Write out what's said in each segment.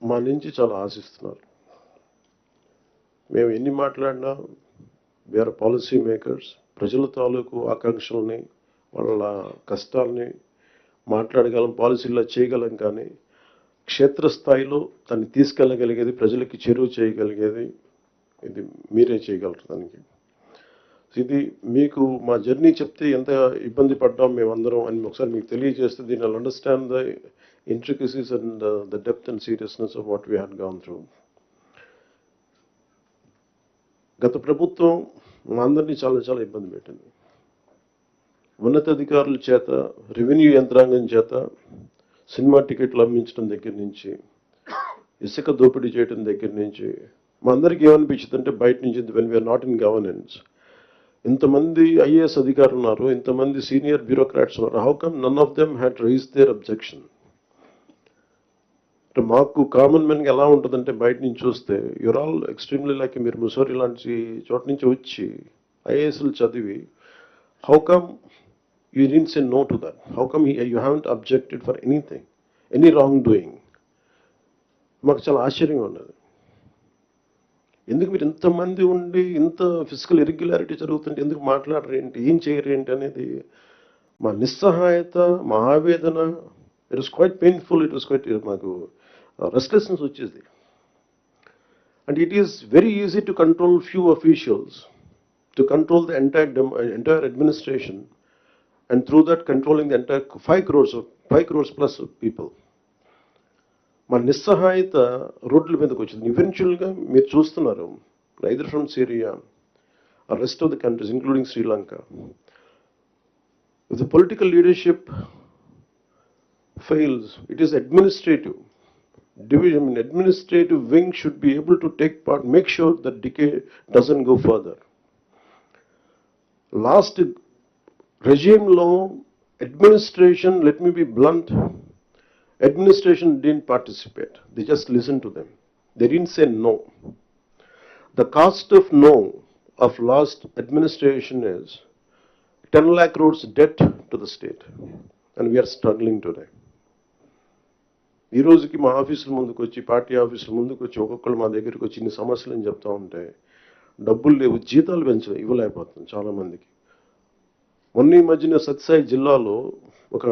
మా నుంచి చాలా ఆశిస్తున్నారు. మేము ఎన్ని మాట్లాడినా వీఆర్ పాలసీ మేకర్స్. ప్రజల తాలూకు ఆకాంక్షల్ని, వాళ్ళ కష్టాలని మాట్లాడగలం, పాలసీల్లో చేయగలం. కానీ క్షేత్రస్థాయిలో దాన్ని తీసుకెళ్ళగలిగేది, ప్రజలకి చేరువ చేయగలిగేది ఇది మీరే చేయగలరు. దానికి ఇది మీకు మా జర్నీ చెప్తే ఎంత ఇబ్బంది పడ్డాం మేమందరం అని ఒకసారి మీకు తెలియజేస్తే దీని understand the intricacies and the depth and seriousness of what we had gone through. గత ప్రభుత్వం మా అందరినీ చాలా ఇబ్బంది పెట్టింది. ఉన్నతాధికారుల చేత, రెవెన్యూ యంత్రాంగం చేత సినిమా టికెట్లు అమ్మించడం దగ్గర నుంచి, ఇసుక దోపిడీ చేయడం దగ్గర నుంచి మా అందరికీ ఏమనిపించింది అంటే బయట నుంచి when we are not in governance, ఇంతమంది ఐఏఎస్ అధికారులు ఉన్నారు, ఇంతమంది సీనియర్ బ్యూరోక్రాట్స్ ఉన్నారు, how come none of them had raise their objection. మాకు కామన్ మెన్కి ఎలా ఉంటుందంటే బయట నుంచి చూస్తే యూర్ ఆల్ ఎక్స్ట్రీమ్లీ లైక్ మీరు ముసోరి లాంటి చోట నుంచి వచ్చి ఐఏఎస్లు చదివి how come you didn't say no to that, how come you haven't objected for anything, any wrong doing. మాకు చాలా ఆశ్చర్యంగా ఉన్నది. ఎందుకు మీరు ఇంతమంది ఉండి ఇంత ఫిజికల్ ఇర్రెగ్యులారిటీ జరుగుతుంటే ఎందుకు మాట్లాడరు ఏంటి, ఏం చేయరు ఏంటి అనేది మా నిస్సహాయత, మా ఆవేదన. It was quite painful. It was quite మాకు రెస్ట్లెస్నెస్ వచ్చేది. And it is very easy to control few officials, to control the entire administration, and through that controlling the entire 5 crores plus people. మా నిస్సహాయత రోడ్ల మీదకి వచ్చింది. ఈవెన్చువల్గా మీరు చూస్తున్నారు, either from Syria or rest of the countries including Sri Lanka, if the political leadership fails, it is administrative division. Administrative wing should be able to take part, make sure that decay doesn't go further. Last regime law, administration, let me be blunt, administration didn't participate. They just listened to them. They didn't say no. The cost of no of last administration is 10 lakh crores debt to the state, and we are struggling today. ఈ రోజుకి మా ఆఫీసుల ముందుకు వచ్చి, party ఆఫీసుల ముందుకు వచ్చి ఒక్కొక్కరు మా దగ్గరికి వచ్చి ఇన్ని సమస్యలు అని చెప్తా ఉంటే డబ్బులు లేవు, జీతాలు ఇవ్వలేకపోతుంది చాలామందికి. మొన్న ఈ మధ్యన సత్యసాయి జిల్లాలో ఒక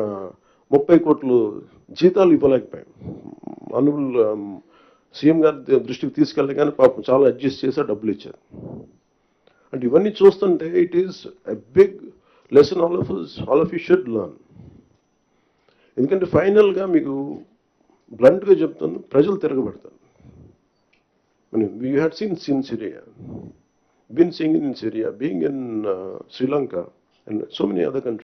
30 కోట్లు జీతాలు ఇవ్వలేకపోయాం. అనుబుల్ సీఎం గారి దృష్టికి తీసుకెళ్ళి కానీ పాపం చాలా అడ్జస్ట్ చేసి డబ్బులు ఇచ్చారు. అంటే ఇవన్నీ చూస్తుంటే it is a big lesson all of you should learn. ఎందుకంటే ఫైనల్గా మీకు బ్లంట్గా చెప్తాను, ప్రజలు తిరగబడతారు. We had seen Syria, been seeing it in Syria, being in Sri Lanka and so many other countries.